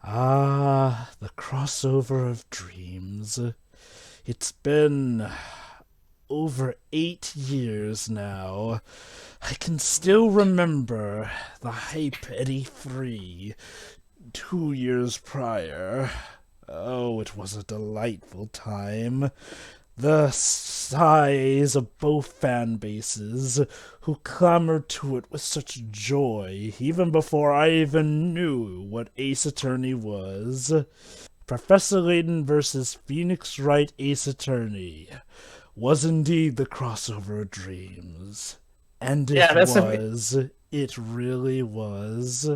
Ah, the crossover of dreams. It's been over 8 years now. I can still remember the hype at E3 2 years prior. Oh, it was a delightful time. The sighs of both fan bases, who clamored to it with such joy, even before I even knew what Ace Attorney was. Professor Layton versus Phoenix Wright Ace Attorney was indeed the crossover of dreams. And Yeah, it that's was. It really was.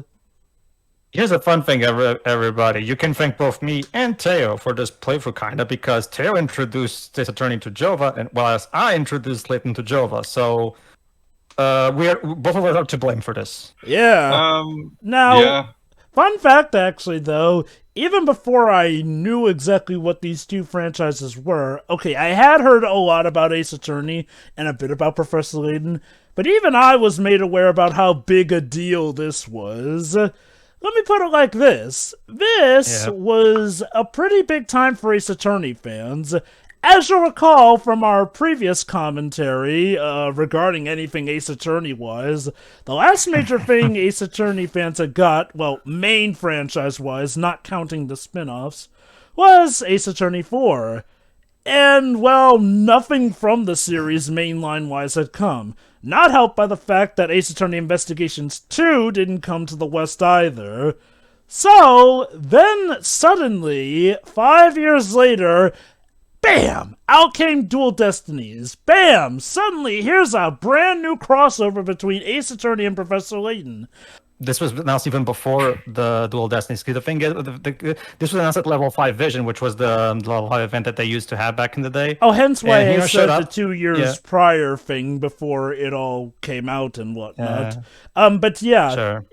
here's a fun thing, everybody. You can thank both me and Teo for this playthrough, kinda, because Teo introduced this attorney to Jovah, and whereas I introduced Layton to Jovah. So we're both of us are to blame for this. Yeah. Now, Yeah. fun fact actually, though, even before I knew exactly what these two franchises were, okay, I had heard a lot about Ace Attorney and a bit about Professor Layton, but even I was made aware about how big a deal this was. Let me put it like this. This Yeah. was a pretty big time for Ace Attorney fans. As you'll recall from our previous commentary regarding anything Ace Attorney was, the last major thing Ace Attorney fans had got, well, main franchise-wise, not counting the spin-offs, was Ace Attorney 4. And, well, nothing from the series mainline-wise had come. Not helped by the fact that Ace Attorney Investigations 2 didn't come to the West either. So, then suddenly, 5 years later, bam! Out came Dual Destinies. Bam! Suddenly, here's a brand new crossover between Ace Attorney and Professor Layton. This was announced even before the Dual Destinies. The thing is, this was announced at Level 5 Vision, which was the Level 5 event that they used to have back in the day. Oh, hence why And I Hino said showed the up. 2 years Yeah. prior thing before it all came out and whatnot. Yeah. But yeah. Sure.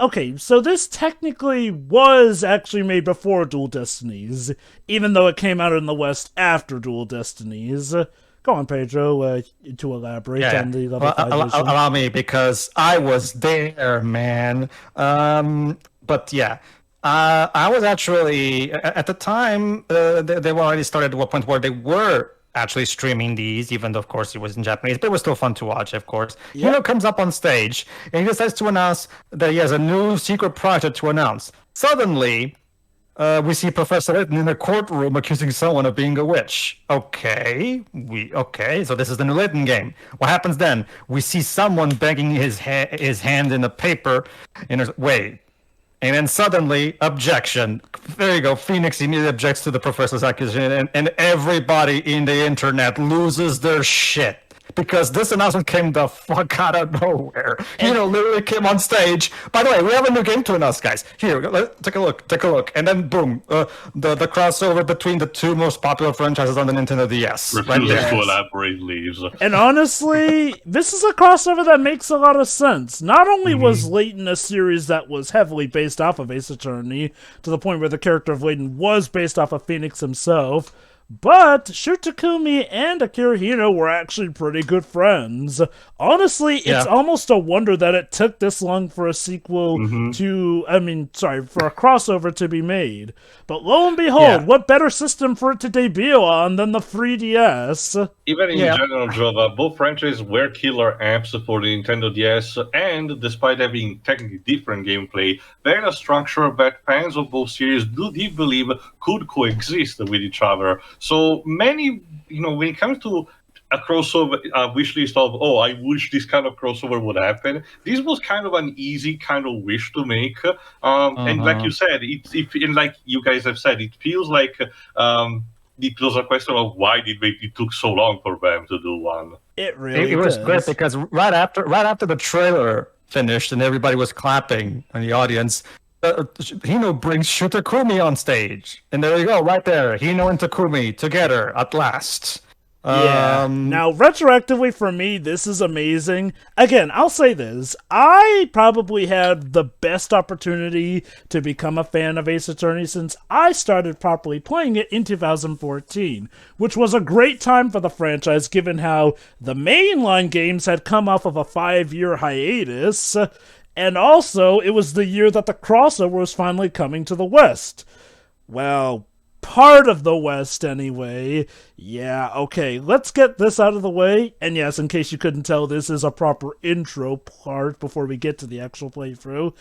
Okay, so this technically was actually made before Dual Destinies, even though it came out in the West after Dual Destinies. Go on, Pedro, to elaborate Yeah. on the Level Well, 5 vision. allow me, because I was there, man. But yeah, I was actually at the time. They were already started to a point where they were actually streaming these, even though of course it was in Japanese, but it was still fun to watch. Of course, Yep. Hino comes up on stage and he decides to announce that he has a new secret project to announce. Suddenly, we see Professor Layton in a courtroom accusing someone of being a witch. Okay, so this is the new Layton game. What happens then? We see someone banging his hand in a paper. Wait. And then suddenly, objection. There you go. Phoenix immediately objects to the professor's accusation, and everybody in the internet loses their shit. Because this announcement came the fuck out of nowhere. Literally came on stage. By the way, we have a new game to announce, guys. Here, take a look. And then boom, the crossover between the two most popular franchises on the Nintendo DS. Refuses to elaborate, leaves. And honestly, this is a crossover that makes a lot of sense. Not only was Layton a series that was heavily based off of Ace Attorney, to the point where the character of Layton was based off of Phoenix himself, but Shu Takumi and Akira Hino were actually pretty good friends. Honestly, it's almost a wonder that it took this long for a sequel for a crossover to be made. But lo and behold, what better system for it to debut on than the 3DS? Even in general, Jovah, both franchises were killer apps for the Nintendo DS, and despite having technically different gameplay, they're a structure that fans of both series do deep believe could coexist with each other. So many, when it comes to a crossover wish list of, I wish this kind of crossover would happen, this was kind of an easy kind of wish to make. And like you said, and like you guys have said, it feels like it was a question of why it took so long for them to do one. It really It was does. great because right after the trailer finished and everybody was clapping in the audience, Hino brings Shu Takumi on stage, and there you go, right there, Hino and Takumi together at last. Yeah. Now, retroactively for me, this is amazing. Again, I'll say this. I probably had the best opportunity to become a fan of Ace Attorney since I started properly playing it in 2014, which was a great time for the franchise given how the mainline games had come off of a 5-year hiatus. And also, it was the year that the crossover was finally coming to the West. Well, part of the West, anyway. Yeah, okay, let's get this out of the way. And yes, in case you couldn't tell, this is a proper intro part before we get to the actual playthrough.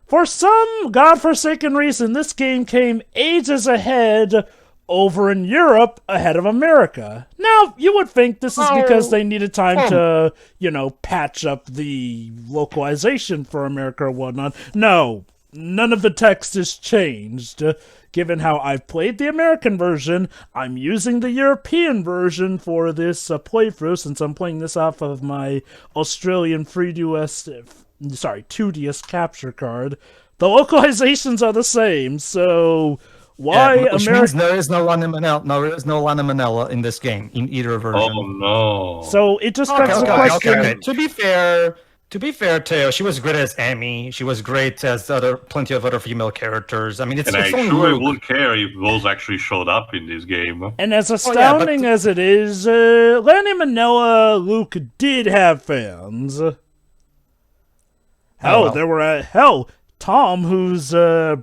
For some godforsaken reason, this game came ages ahead over in Europe ahead of America. Now, you would think this is because they needed time to, patch up the localization for America or whatnot. No, none of the text is changed. Given how I've played the American version, I'm using the European version for this playthrough since I'm playing this off of my Australian 2DS capture card. The localizations are the same, so why which means there is no Lana Manella in this game in either version. Oh no! So it just begs the question. Okay. To be fair, Teo, she was great as Amy. She was great as plenty of other female characters. I mean, it's I only sure Luke. would care if those actually showed up in this game. And as astounding as it is, Lana Manella Luke did have fans. Tom, who's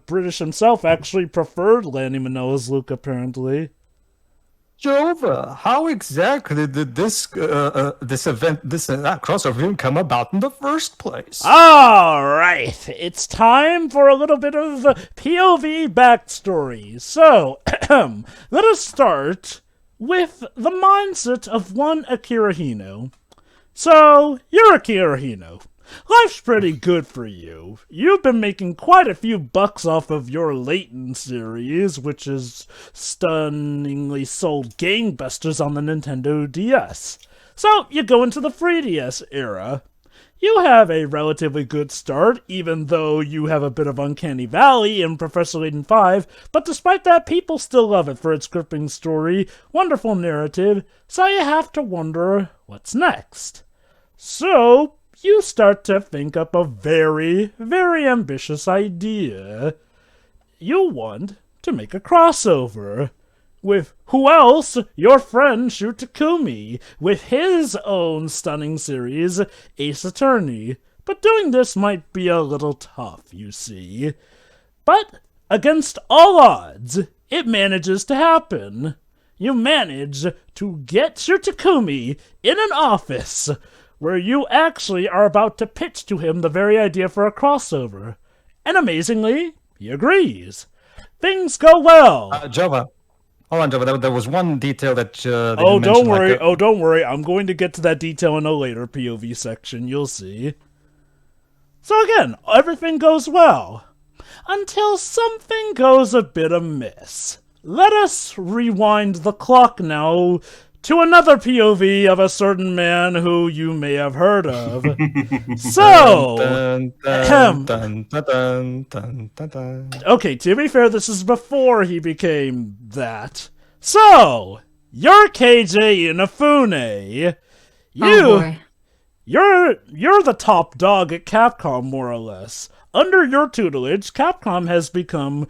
British himself, actually preferred Lanny Manella's Luke, apparently. Jovah, how exactly did this crossover come about in the first place? All right, it's time for a little bit of POV backstory. So, let us start with the mindset of one Akira Hino. So, you're Akira Hino. Life's pretty good for you. You've been making quite a few bucks off of your Layton series, which is stunningly sold gangbusters on the Nintendo DS. So, you go into the 3DS era. You have a relatively good start, even though you have a bit of Uncanny Valley in Professor Layton 5, but despite that, people still love it for its gripping story, wonderful narrative, so you have to wonder, what's next? So, you start to think up a very, very ambitious idea. You want to make a crossover. With who else? Your friend Shu Takumi, with his own stunning series, Ace Attorney. But doing this might be a little tough, you see. But, against all odds, it manages to happen. You manage to get Shu Takumi in an office where you actually are about to pitch to him the very idea for a crossover. And amazingly, he agrees. Things go well. Jovah. Hold on, Jovah. There was one detail that don't worry. Don't worry. I'm going to get to that detail in a later POV section. You'll see. So again, everything goes well. Until something goes a bit amiss. Let us rewind the clock now to another POV of a certain man who you may have heard of. Okay, to be fair, this is before he became that. So, you're KJ Inafune. You're the top dog at Capcom, more or less. Under your tutelage, Capcom has become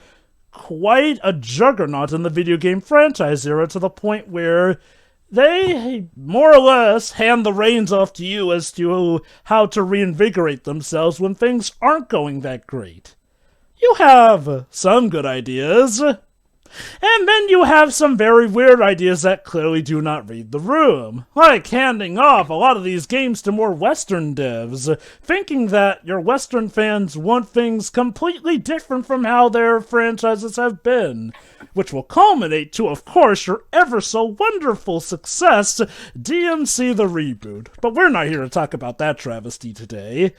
quite a juggernaut in the video game franchise era, to the point where they, more or less, hand the reins off to you as to how to reinvigorate themselves when things aren't going that great. You have some good ideas, and then you have some very weird ideas that clearly do not read the room, like handing off a lot of these games to more Western devs, thinking that your Western fans want things completely different from how their franchises have been, which will culminate to, of course, your ever-so-wonderful success, DMC the Reboot. But we're not here to talk about that travesty today.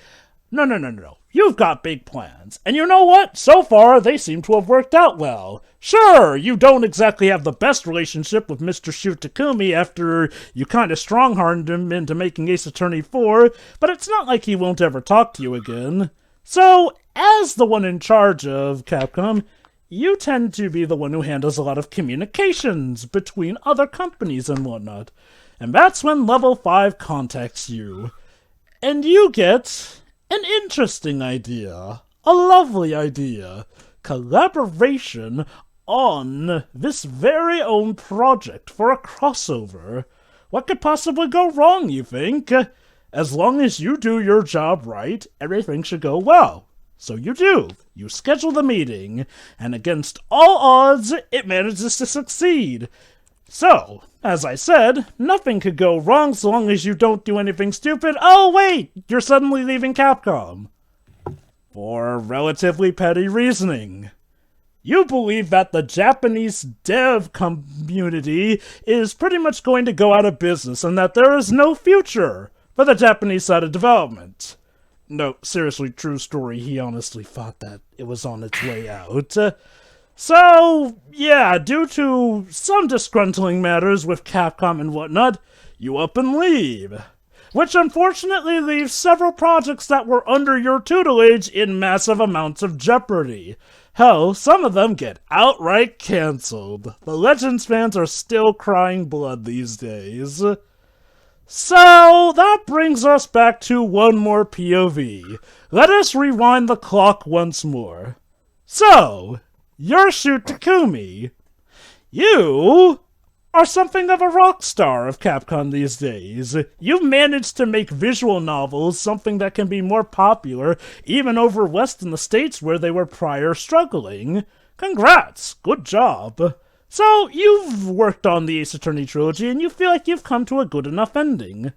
No. You've got big plans. And you know what? So far, they seem to have worked out well. Sure, you don't exactly have the best relationship with Mr. Shu Takumi after you kind of strong-armed him into making Ace Attorney 4, but it's not like he won't ever talk to you again. So, as the one in charge of Capcom, you tend to be the one who handles a lot of communications between other companies and whatnot. And that's when Level 5 contacts you. And you get an interesting idea. A lovely idea. Collaboration on this very own project for a crossover. What could possibly go wrong, you think? As long as you do your job right, everything should go well. So you do. You schedule the meeting, and against all odds, it manages to succeed. So, as I said, nothing could go wrong so long as you don't do anything stupid. Oh wait, you're suddenly leaving Capcom. For relatively petty reasoning. You believe that the Japanese dev community is pretty much going to go out of business and that there is no future for the Japanese side of development. No, seriously, true story, he honestly thought that it was on its way out. So, yeah, due to some disgruntling matters with Capcom and whatnot, you up and leave. Which unfortunately leaves several projects that were under your tutelage in massive amounts of jeopardy. Hell, some of them get outright cancelled. The Legends fans are still crying blood these days. So, that brings us back to one more POV. Let us rewind the clock once more. So, you're Shu Takumi. You are something of a rock star of Capcom these days. You've managed to make visual novels something that can be more popular even over west in the States where they were prior struggling. Congrats! Good job. So, you've worked on the Ace Attorney trilogy and you feel like you've come to a good enough ending.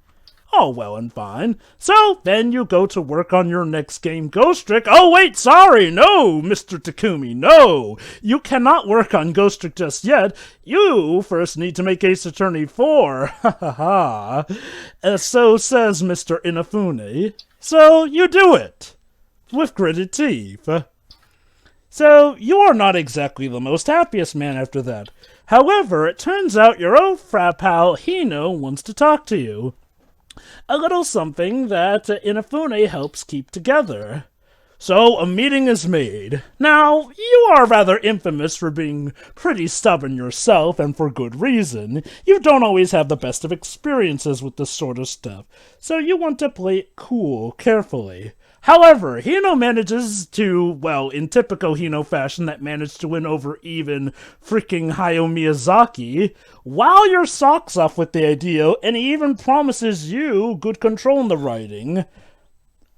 All well and fine. So, then you go to work on your next game, Ghost Trick. Oh wait, sorry, no, Mr. Takumi, no! You cannot work on Ghost Trick just yet. You first need to make Ace Attorney 4. Ha ha ha. So says Mr. Inafune. So, you do it. With gritted teeth. So, you are not exactly the most happiest man after that. However, it turns out your old frat pal Hino wants to talk to you. A little something that Inafune helps keep together. So, a meeting is made. Now, you are rather infamous for being pretty stubborn yourself, and for good reason. You don't always have the best of experiences with this sort of stuff, so you want to play it cool, carefully. However, Hino manages to, well, in typical Hino fashion, that managed to win over even freaking Hayao Miyazaki, wow your socks off with the idea, and he even promises you good control in the writing.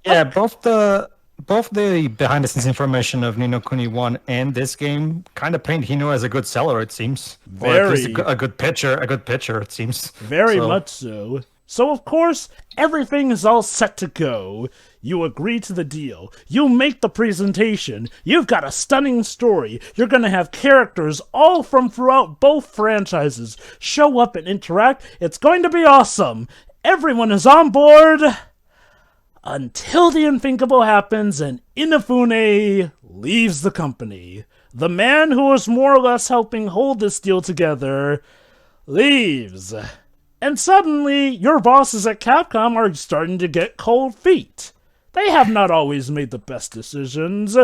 Yeah, both the behind-the-scenes information of Ni no Kuni 1 and this game kind of paint Hino as a good seller, it seems. Or at least a good pitcher, it seems. Very much so. So, of course, everything is all set to go. You agree to the deal. You make the presentation. You've got a stunning story. You're going to have characters all from throughout both franchises show up and interact. It's going to be awesome. Everyone is on board until the unthinkable happens and Inafune leaves the company. The man who was more or less helping hold this deal together leaves. And suddenly, your bosses at Capcom are starting to get cold feet. They have not always made the best decisions,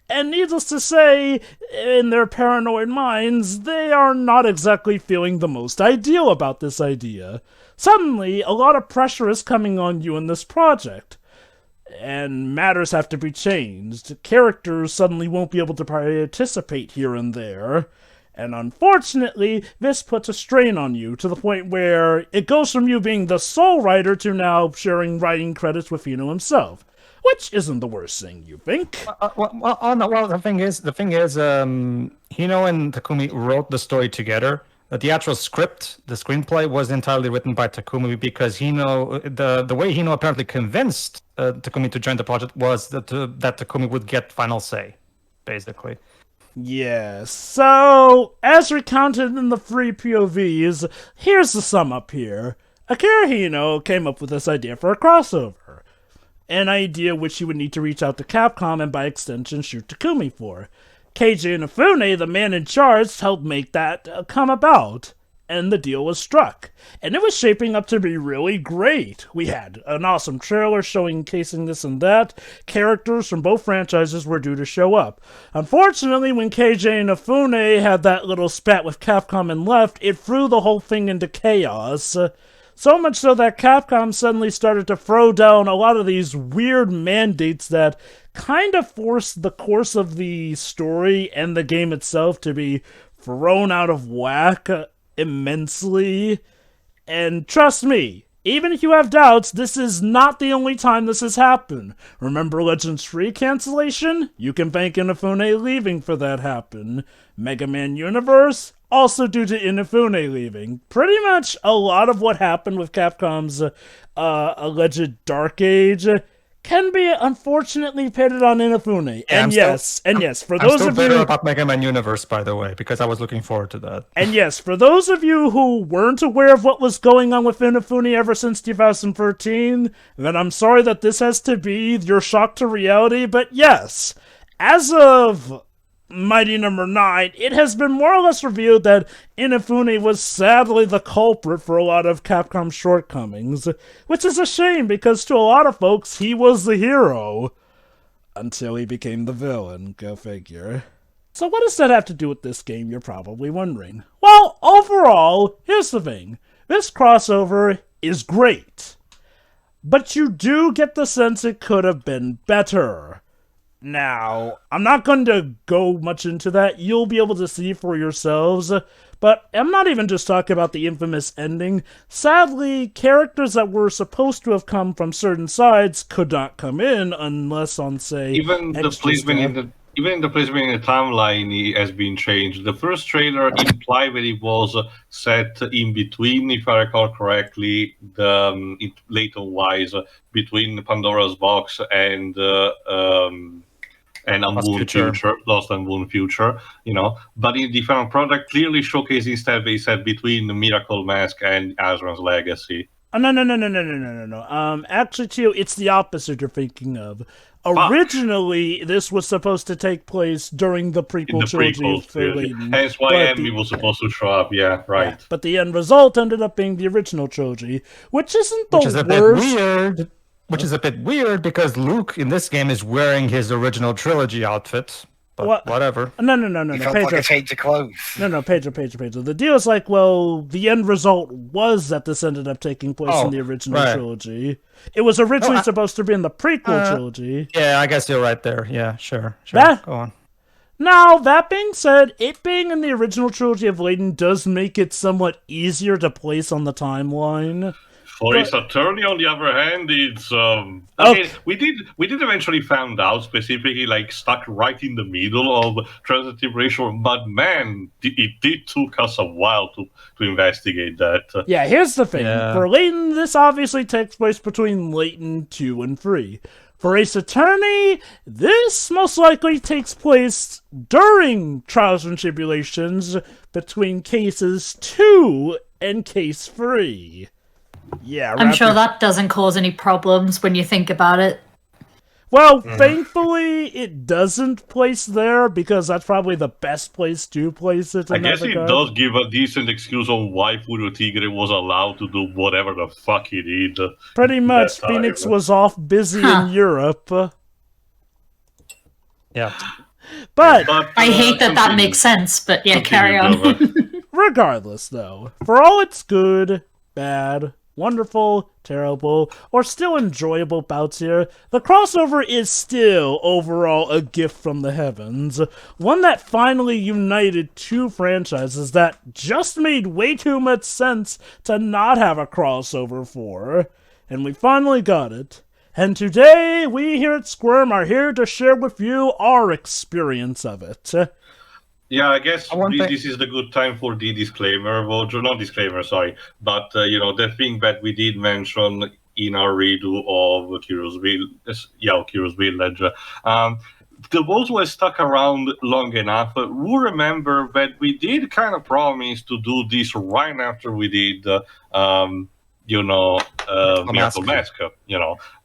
and needless to say, in their paranoid minds, they are not exactly feeling the most ideal about this idea. Suddenly, a lot of pressure is coming on you in this project, and matters have to be changed. Characters suddenly won't be able to participate here and there. And unfortunately, this puts a strain on you to the point where it goes from you being the sole writer to now sharing writing credits with Hino himself, which isn't the worst thing, you think. The thing is, Hino and Takumi wrote the story together. The actual script, the screenplay, was entirely written by Takumi because Hino, the way Hino apparently convinced Takumi to join the project was that Takumi would get final say, basically. Yes, so, as recounted in the free POVs, here's the sum up here. Akira Hino came up with this idea for a crossover. An idea which he would need to reach out to Capcom and by extension Shu Takumi for. Keiji Inafune, the man in charge, helped make that come about. And the deal was struck. And it was shaping up to be really great. We had an awesome trailer showcasing this and that. Characters from both franchises were due to show up. Unfortunately, when Keiji Inafune had that little spat with Capcom and left, it threw the whole thing into chaos. So much so that Capcom suddenly started to throw down a lot of these weird mandates that kind of forced the course of the story and the game itself to be thrown out of whack immensely. And trust me, Even if you have doubts, this is not the only time this has happened. Remember Legends 3 cancellation? You can thank Inafune leaving for that happen. Mega Man Universe? Also due to Inafune leaving. Pretty much a lot of what happened with Capcom's alleged Dark Age can be unfortunately pitted on Inafune. Yeah, For I'm those still of bitter you about Mega Man Universe, by the way, because I was looking forward to that. And yes, for those of you who weren't aware of what was going on with Inafune ever since 2013, then I'm sorry that this has to be your shock to reality, but yes, as of Mighty Number 9, it has been more or less revealed that Inafune was sadly the culprit for a lot of Capcom's shortcomings, which is a shame because to a lot of folks, he was the hero. Until he became the villain, go figure. So what does that have to do with this game, you're probably wondering? Well, overall, here's the thing. This crossover is great. But you do get the sense it could have been better. Now, I'm not going to go much into that. You'll be able to see for yourselves. But I'm not even just talking about the infamous ending. Sadly, characters that were supposed to have come from certain sides could not come in unless on, say, Even the placement in the placement in the timeline has been changed. The first trailer implied that it was set in between, if I recall correctly, Layton-wise, between Pandora's Box and Unwound Future, Lost Unwound Future, But in the final product, clearly showcased instead they said between the Miracle Mask and Azran's Legacy. No. Actually, too, it's the opposite you're thinking of. Originally, this was supposed to take place during the prequel trilogy for Layton. Hence why Emmy was supposed to show up, yeah, right. Yeah, but the end result ended up being the original trilogy, which isn't the worst. Which is a bit weird because Luke in this game is wearing his original trilogy outfit. But whatever. No. He felt like a change of clothes. No, Pedro. The deal is the end result was that this ended up taking place in the original trilogy. It was originally supposed to be in the prequel trilogy. Yeah, I guess you're right there. Yeah, sure. Go on. Now, that being said, it being in the original trilogy of Layton does make it somewhat easier to place on the timeline. For Ace Attorney, on the other hand, it's I mean, we did eventually find out specifically stuck right in the middle of transitive ratio, but man, it did took us a while to investigate that. Yeah, here's the thing. Yeah. For Layton, this obviously takes place between Layton 2 and 3. For Ace Attorney, this most likely takes place during Trials and Tribulations between cases 2 and case 3. Yeah, I'm sure that doesn't cause any problems when you think about it. Well, thankfully, it doesn't place there because that's probably the best place to place it. I guess it does give a decent excuse on why Furo Tigre was allowed to do whatever the fuck he did. Pretty much, Phoenix was off busy in Europe. Yeah. But I hate that makes sense, but yeah, carry on. Regardless, though, for all its good, bad, wonderful, terrible, or still enjoyable bouts here, the crossover is still overall a gift from the heavens. One that finally united two franchises that just made way too much sense to not have a crossover for. And we finally got it. And today, we here at SCWRM are here to share with you our experience of it. Yeah, I guess this is the good time for the disclaimer. Well, not disclaimer, sorry. But, the thing that we did mention in our redo of Kiro's Village. The those who have stuck around long enough will remember that we did kind of promise to do this right after we did, Miracle Mask,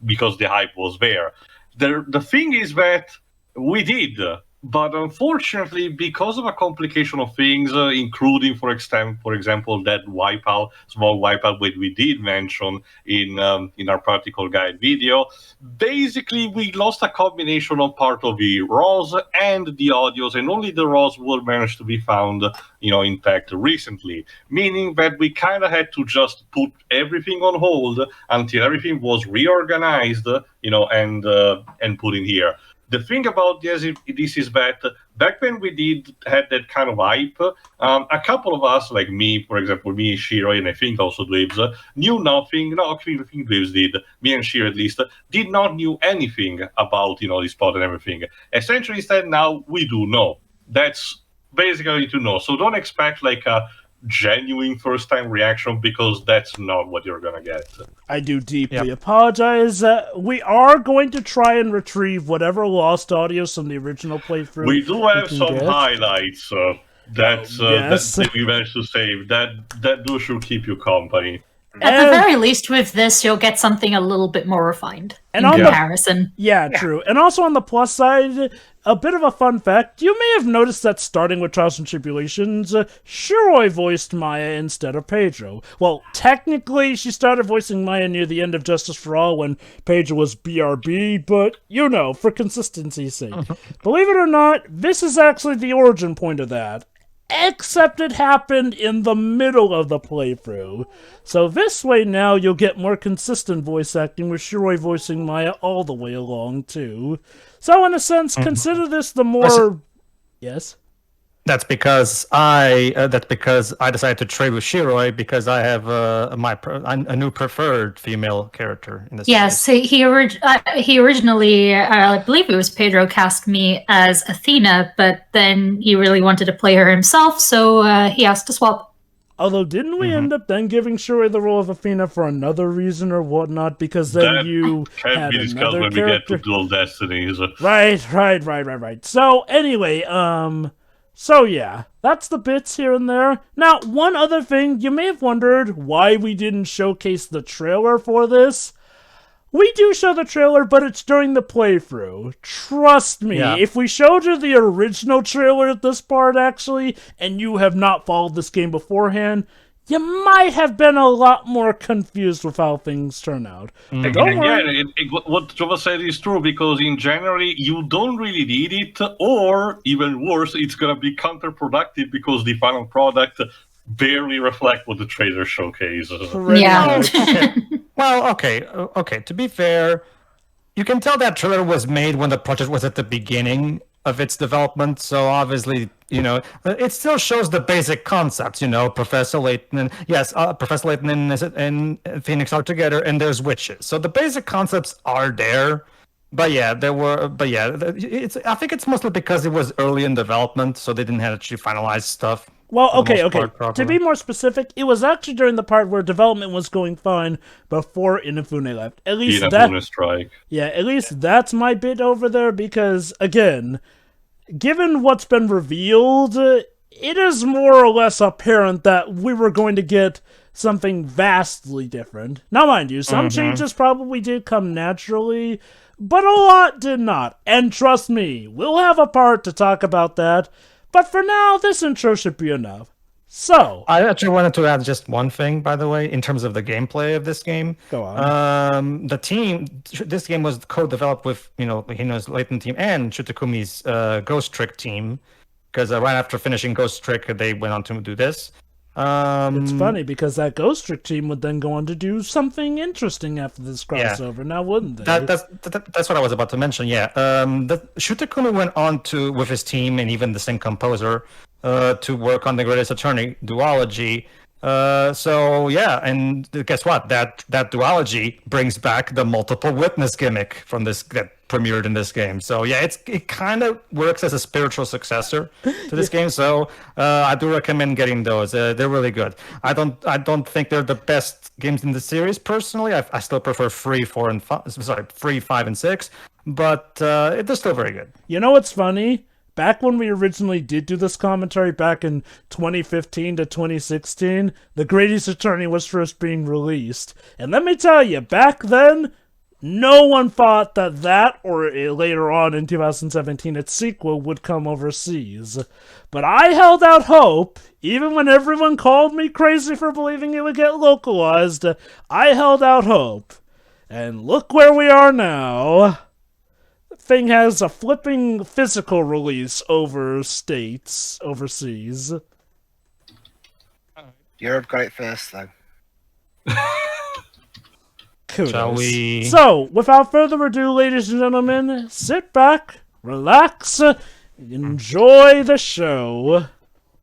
because the hype was there. The thing is that we did. But unfortunately, because of a complication of things, including, for example, that small wipeout that we did mention in our practical guide video, basically we lost a combination of part of the RAWs and the audios, and only the RAWs were managed to be found, intact recently. Meaning that we kind of had to just put everything on hold until everything was reorganized, and put in here. The thing about this is that back when we had that kind of hype, a couple of us, like me, for example, me and Shiro, and I think also Dweebs, knew nothing. No, actually, I think Dweebs did. Me and Shiro, at least, did not knew anything about this pod and everything. Essentially, instead, now we do know. That's basically to know. So don't expect like a genuine first-time reaction, because that's not what you're gonna get. I do deeply apologize. We are going to try and retrieve whatever lost audios from the original playthrough. We do have can some get. highlights that we managed to save. That do should keep you company. At the very least, with this, you'll get something a little bit more refined in comparison. Yeah, true. And also on the plus side, a bit of a fun fact, you may have noticed that starting with Trials and Tribulations, Shiroi voiced Maya instead of Pedro. Well, technically, she started voicing Maya near the end of Justice for All when Pedro was BRB, but, for consistency's sake. Believe it or not, this is actually the origin point of that. Except it happened in the middle of the playthrough. So this way now you'll get more consistent voice acting with Shiroi voicing Maya all the way along too. So in a sense, consider this the more... Yes? That's because I decided to trade with Shiroi because I have a new preferred female character in this. Yes, he originally, I believe it was Pedro, cast me as Athena, but then he really wanted to play her himself, so he asked to swap. Although, didn't we end up then giving Shiroi the role of Athena for another reason or whatnot? Because then you had be discussed another when character. we get to Dual Destinies. Right. So anyway, So yeah, that's the bits here and there. Now, one other thing, you may have wondered why we didn't showcase the trailer for this. We do show the trailer, but it's during the playthrough. Trust me, if we showed you the original trailer at this part, actually, and you have not followed this game beforehand, you might have been a lot more confused with how things turn out. But don't worry. What Jovah said is true, because in general, you don't really need it, or even worse, it's going to be counterproductive because the final product barely reflects what the trailer showcases. Yeah. Well, okay. To be fair, you can tell that trailer was made when the project was at the beginning of its development, so obviously, it still shows the basic concepts, Professor Layton and Phoenix are together, and there's witches. So the basic concepts are there, I think it's mostly because it was early in development, so they didn't have actually finalized stuff. Well, okay. To be more specific, it was actually during the part where development was going fine before Inafune left. At least Inafune strike. Yeah, at least that's my bit over there, because, again, given what's been revealed, it is more or less apparent that we were going to get something vastly different. Now, mind you, some changes probably did come naturally, but a lot did not. And trust me, we'll have a part to talk about that. But for now, this intro should be enough. So, I actually wanted to add just one thing, by the way, in terms of the gameplay of this game. Go on. This game was co-developed with, Hino's Layton team and Shutakumi's Ghost Trick team, because right after finishing Ghost Trick, they went on to do this. It's funny, because that Ghost Trick team would then go on to do something interesting after this crossover, now wouldn't they? That's what I was about to mention, Shutakumi went on to, with his team and even the same composer, to work on the Greatest Attorney duology. And guess what? That duology brings back the multiple witness gimmick from that premiered in this game. So it kind of works as a spiritual successor to this game. So I do recommend getting those. They're really good. I don't think they're the best games in the series personally. I still prefer 3, 5, and 6, but they're still very good. You know what's funny? Back when we originally did do this commentary back in 2015 to 2016, The Greatest Attorney was first being released. And let me tell you, back then, no one thought that or later on in 2017 its sequel would come overseas. But I held out hope, even when everyone called me crazy for believing it would get localized. I held out hope. And look where we are now. Thing has a flipping physical release overseas. Europe got it first, though. Kudos. Shall we? So, without further ado, ladies and gentlemen, sit back, relax, and enjoy the show.